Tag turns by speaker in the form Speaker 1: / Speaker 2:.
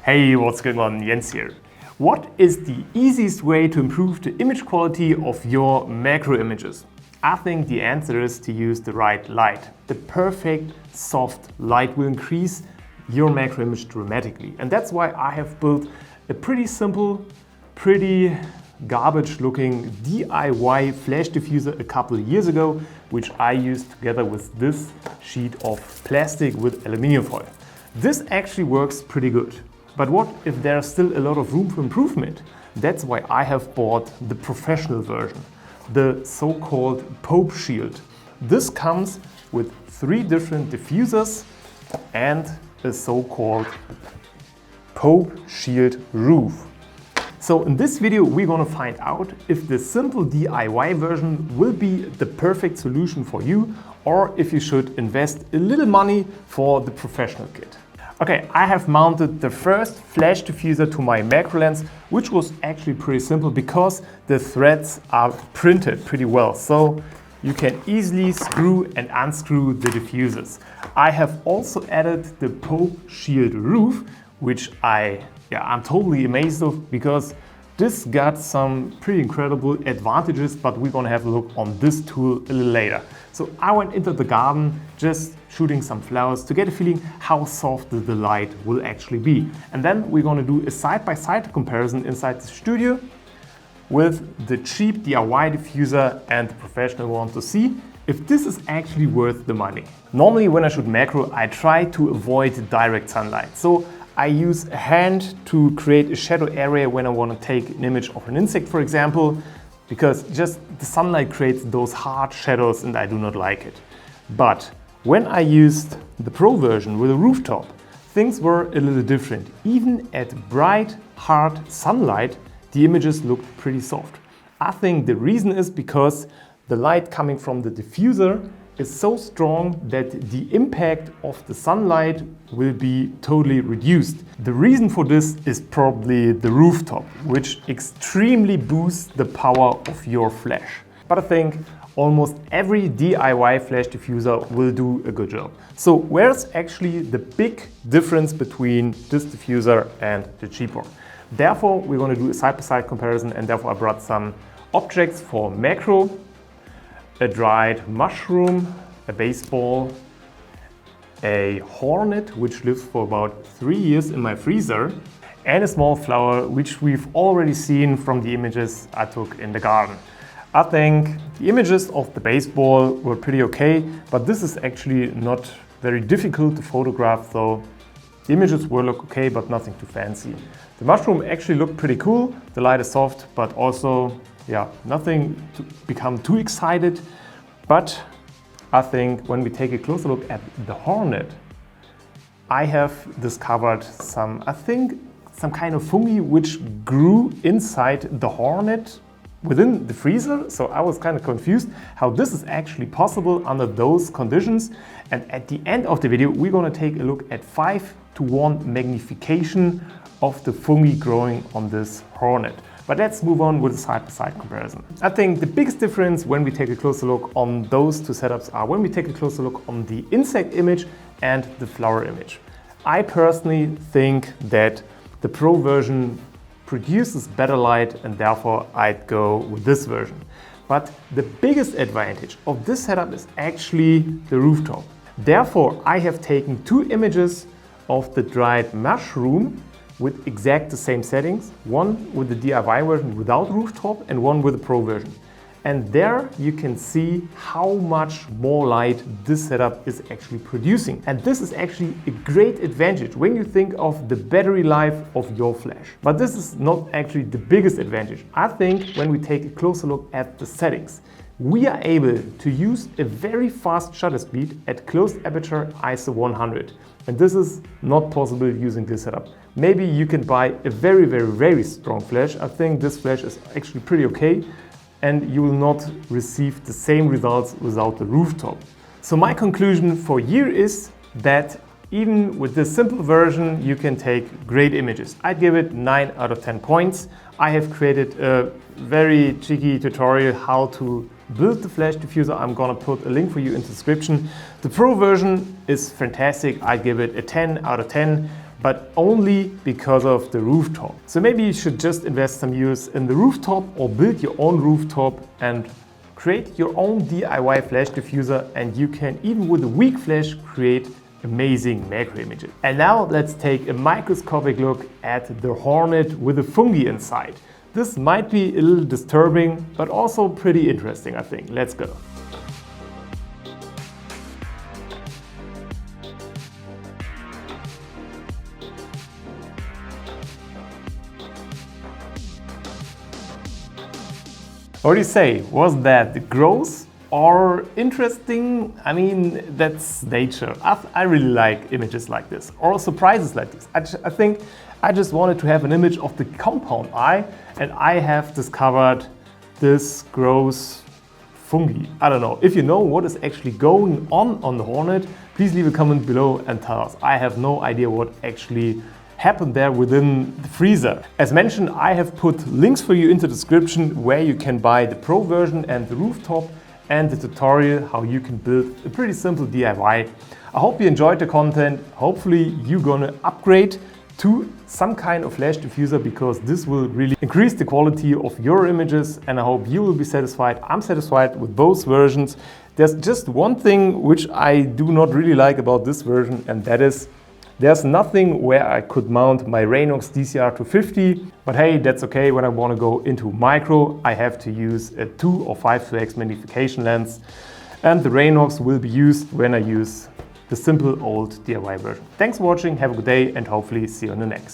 Speaker 1: Hey, what's going on? Jens here. What is the easiest way to improve the image quality of your macro images? I think the answer is to use the right light. The perfect soft light will increase your macro image dramatically. And that's why I have built a pretty simple, pretty garbage looking DIY flash diffuser a couple of years ago, which I used together with this sheet of plastic with aluminium foil. This actually works pretty good. But what if there's still a lot of room for improvement? That's why I have bought the professional version, the so-called Pope Shield. This comes with 3 different diffusers and a so-called Pope Shield roof. So in this video we're gonna find out if the simple DIY version will be the perfect solution for you, or if you should invest a little money for the professional kit. Okay, I have mounted the first flash diffuser to my macro lens, which was actually pretty simple because the threads are printed pretty well. So you can easily screw and unscrew the diffusers. I have also added the Pope Shield roof, which I'm totally amazed of, because this got some pretty incredible advantages, but we're gonna have a look on this tool a little later. So I went into the garden just shooting some flowers to get a feeling how soft the light will actually be. And then we're gonna do a side-by-side comparison inside the studio with the cheap DIY diffuser and the professional one to see if this is actually worth the money. Normally when I shoot macro, I try to avoid direct sunlight. So I use a hand to create a shadow area when I want to take an image of an insect, for example, because just the sunlight creates those hard shadows and I do not like it. But when I used the Pro version with a rooftop, things were a little different. Even at bright, hard sunlight, the images looked pretty soft. I think the reason is because the light coming from the diffuser is so strong that the impact of the sunlight will be totally reduced. The reason for this is probably the rooftop, which extremely boosts the power of your flash. But I think almost every DIY flash diffuser will do a good job. So where's actually the big difference between this diffuser and the cheap one? Therefore, we're going to do a side-by-side comparison, and therefore I brought some objects for macro: a dried mushroom, a baseball, a hornet, which lives for about 3 years in my freezer, and a small flower, which we've already seen from the images I took in the garden. I think the images of the baseball were pretty okay, but this is actually not very difficult to photograph, so the images will look okay, but nothing too fancy. The mushroom actually looked pretty cool. The light is soft, but also, nothing to become too excited. But I think when we take a closer look at the hornet, I have discovered some kind of fungi which grew inside the hornet within the freezer. So I was kind of confused how this is actually possible under those conditions. And at the end of the video, we're going to take a look at 5:1 magnification of the fungi growing on this hornet. But let's move on with a side-by-side comparison. I think the biggest difference when we take a closer look on those two setups are when we take a closer look on the insect image and the flower image. I personally think that the Pro version produces better light, and therefore I'd go with this version. But the biggest advantage of this setup is actually the rooftop. Therefore, I have taken 2 images of the dried mushroom with exact the same settings, one with the DIY version without rooftop and one with the Pro version. And there you can see how much more light this setup is actually producing. And this is actually a great advantage when you think of the battery life of your flash. But this is not actually the biggest advantage. I think when we take a closer look at the settings, we are able to use a very fast shutter speed at closed aperture ISO 100. And this is not possible using this setup. Maybe you can buy a very, very, very strong flash. I think this flash is actually pretty okay, and you will not receive the same results without the rooftop. So my conclusion for you is that even with this simple version, you can take great images. I'd give it 9 out of 10 points. I have created a very cheeky tutorial how to build the flash diffuser. I'm gonna put a link for you in the description. The Pro version is fantastic. I give it a 10 out of 10. but only because of the rooftop. So maybe you should just invest some years in the rooftop or build your own rooftop and create your own DIY flash diffuser, and you can, even with a weak flash, create amazing macro images. And now let's take a microscopic look at the Hornet with a fungi inside. This might be a little disturbing, but also pretty interesting, I think. Let's go. What do you say? Was that gross or interesting? I mean, that's nature. I really like images like this, or surprises like this. I think I just wanted to have an image of the compound eye, and I have discovered this gross fungi. I don't know. If you know what is actually going on the Hornet, please leave a comment below and tell us. I have no idea what actually happened there within the freezer. As mentioned, I have put links for you in the description where you can buy the Pro version and the rooftop, and the tutorial how you can build a pretty simple DIY. I hope you enjoyed the content. Hopefully you're gonna upgrade to some kind of flash diffuser, because this will really increase the quality of your images, and I hope you will be satisfied. I'm satisfied with both versions. There's just one thing which I do not really like about this version, and that is there's nothing where I could mount my Raynox DCR250, but hey, that's okay. When I want to go into micro, I have to use a 2 or 5x magnification lens, and the Raynox will be used when I use the simple old DIY version. Thanks for watching, have a good day, and hopefully see you on the next.